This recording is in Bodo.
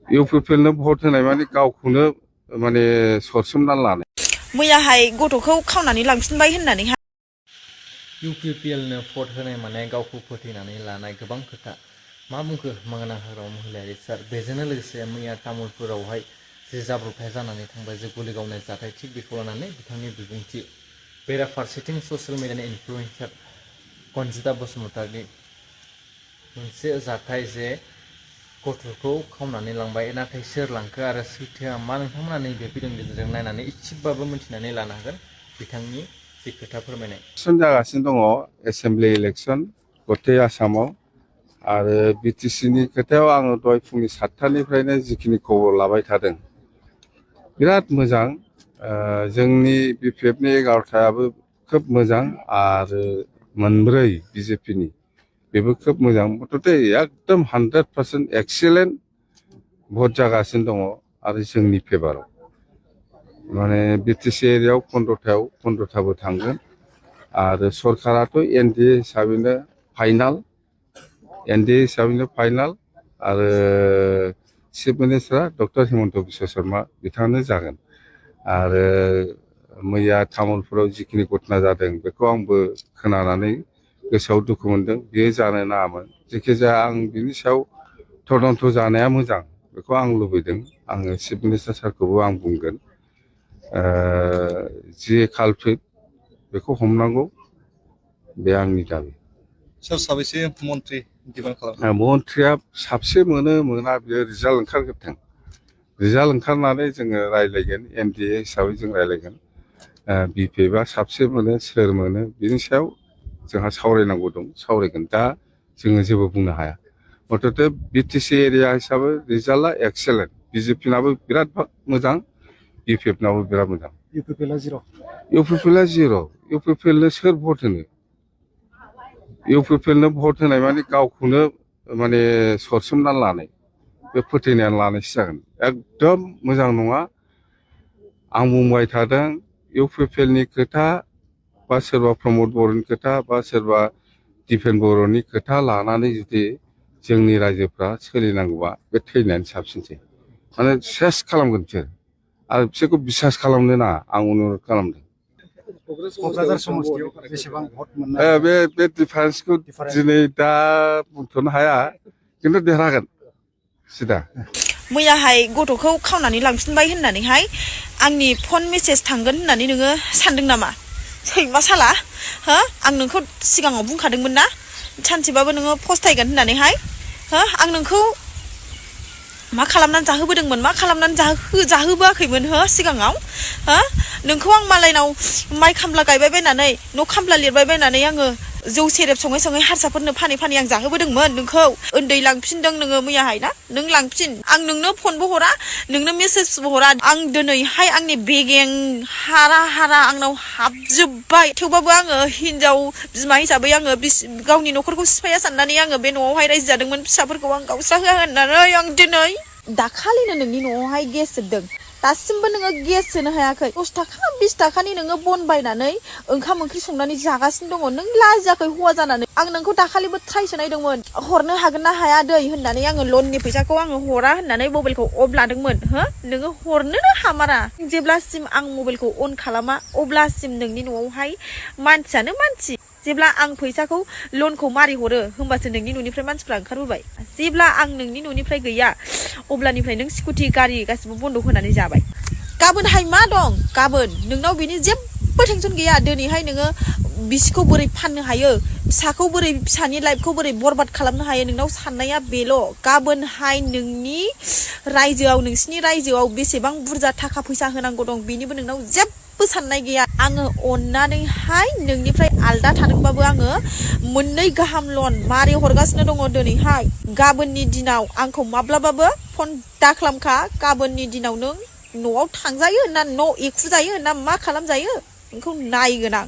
इउपिपिएलनो भट होनाय माने गावखौनो माने सरसोमना लानाय मैयाहाय गथ'खौ खावनानै लांफिनबाय होननानैहाय इउपिपिएलनो भट होनाय माने गावखौ फोथैनानै लानाय गोबां खोथा मा बुंखो मांगाना हाग्रामा महिलारि सार बेजोंनो लोगोसे मैया तामुलपुरावहाय जे जाब्रबथाय जानानै थांबाय जे गुलि गावनाय जाथाय थिग बेखौ लानानै बिथांनि बिबुंथि बेराफारसेथिं ससियेल मिडियानि इनफ्लुएन्सार कनजिता बसुमतारिनि मोनसे जाथाय जे गथ'खौ खावनानै लांबाय नाथाय सोर लांखो आरो सैथोआ मा नोंथांमोना नैबे भिडिअनि गेजेरजों नायनानै इसेबाबो मिथिनानै लानो हागोन बिथांनि जि खोथा फोरमायनाय इलेक्सन जागासिनो दङ एसेम्बलि इलेक्सन गथै आसामाव आरो बिटिसिनि खोथायाव आङो दहाय फुंनि 7टानिफ्रायनो जिखिनि खबर लाबाय थादों बिराद मोजां जोंनि बिपिएफनि 11टायाबो खोब मोजां आरो मोनब्रै बिजेपिनि बेबो खोब मोजां मथथे एकदम 100% एक्सिलेन्ट भट जागासिनो दङ आरो जोंनि फेभाराव माने बिटिसि एरियायाव 15टाबो थांगोन आरो सरकाराथ' एनडिए हिसाबैनो फाइनाल आरो चिफ मिनिस्टारा डक्टर हिमन्त बिश्व शर्मा बिथाङानो जागोन आरो मैया तामुलपुराव जिखिनि घटना जादों बेखौ आंबो खोनानानै गोसोआव दुखु मोनदों बेयो जानो नाङामोन जेखिजाया आं बिनि सायाव तदन्त जानाया मोजां बेखौ आं लुबैदों आङो चिफ मिनिस्टार सारखौबो आं बुंगोन जे कालप्रिट बेखौ हमनांगौ बे आंनि दाबि सोर साबैसे मन्त्रि डिमान्ड खालामो मन्थ्रिया साबसे मोना बियो रिजाल्ट ओंखारग्रोथों रिजाल्ट ओंखारनानै जोङो रायलायगोन एनडिए हिसाबै जों रायलायगोन बिपिएफआ साबसे मोनो सोर मोनो बिनि सायाव जोंहा सावरायनांगौ दं सावरायगोन दा जोङो जेबो बुंनो हाया मथथे बिटिसि एरिया हिसाबै रिजाल्टआ एक्सेलेन्ट बिजेपिनाबो बिराद मोजां बिपिएफनाबो बिराद मोजां इउपिपिएलआ जिर' इउपिपिएलनो सोर भट होनो इउपिपिएलनो भट होनाय माने गावखौनो माने सरसोमना लानाय बे फोथैनानै लानायसो जागोन एकदम मोजां नङा आं बुंबाय थादों इउपिपिएलनि खोथा बा सोरबा प्रमद बर'नि खोथा बा सोरबा दिपेन बर'नि खोथा लानानै जुदि जोंनि रायजोफ्रा सोलिनांगौबा बे थैनायानो साबसिनसै माने सेस खालामगोन बिसोर आरो बिसोरखौ बिसास खालामनो नाङा आं अनुरद खालामदों क'क्राझार समस्तियाव बेसेबां भट मोननाय बे डिफारेन्सखौ दिनै दा बुंथ'नो हाया खिन्थु देरहागोन सिदा मैयाहाय गथ'खौ खावनानै लांफिनबाय होननानैहाय आंनि फन मेसेज थांगोन होननानै नोङो सानदों नामा सैमा साला हो आं नोंखौ सिगाङाव बुंखादोंमोन ना सानसेबाबो नोङो फस्थायगोन होननानैहाय हो आं नोंखौ मा खालामनानै जाहोबोदोंमोन मा खालामनानै जाहोबोआखैमोन हो सिगाङाव हो नोंखौ आं मालायनाव माइ खामला गायबाय बायनानै न' खामला लिरबाय बायनानै आङो जौ सेरेब सङै हारसाफोरनो फानै आं जाहोबोदोंमोन नोंखौ उन्दै लांफिनदों नोङो मैयाहाय ना नों लांफिन आं नोंनो फनबो हरा नोंनो मेसेजबो हरा आं दिनैहाय आंनि बेगें हारा आंनाव हाबजोब्बाय थेवबाबो आङो हिनजाव बिमा हिसाबै आङो गावनि न'खरखौ सिफाया साननानै आङो बे न'आवहाय रायजो जादोंमोन फिसाफोरखौ आं गावस्रा होआ होननानै आं दिनै दाखालिनो नोंनि न'आवहाय गेस जोबदों दासिमबो नोङो गेस सोनो हायाखै 10 थाखा 20 थाखानि नोङो बन बायनानै ओंखाम ओंख्रि संनानै जागासिनो दङ नों लाजियाखै हौवा जानानै आं नोंखौ दाखालिबो ट्राइ सोनायदोंमोन हरनो हागोन ना हाया दै होननानै आङो लननि फैसाखौ आङो हरा होननानै मबाइलखौ अफ लादोंमोन हो नोङो हरनोनो हामारा जेब्लासिम आं मबाइलखौ अन खालामा अब्लासिम नोंनि न'आवहाय मानसियानो मानसि जेब्ला आं फैसाखौ लनखौ मारि हरो होमबासो नोंनि न'निफ्राय मानसिफ्रा ओंखारबोबाय जेब्ला आं नोंनि न'निफ्राय गैया अब्लानिफ्राय नों स्कुटि गारि गासिबो बन्द होनानै जाबाय गाबोनहाय मा दं गाबोन नोंनाव बिनि जेबो टेनसन गैया दिनैहाय नोङो बिसिखौ बोरै फाननो हायो फिसाखौ बोरै फिसानि लाइफखौ बोरै बरबाद खालामनो हायो नोंनाव साननाया बेल' गाबोनहाय नोंनि रायजोआव नोंसिनि रायजोआव बेसेबां बुरजा थाखा फैसा होनांगौ दं बेनिबो नोंनाव जेबो साननाय गैया आङो अननानैहाय नोंनिफ्राय आलदा थादोंबाबो आङो 2 गाहाम लन मारि हरगासिनो दङ दिनैहाय गाबोननि दिनाव आंखौ माब्लाबाबो फन दाख्लामखा गाबोननि दिनाव नों न'आव थांजायो ना न' एखुजायो ना मा खालामजायो नोंखौ नायगोन आं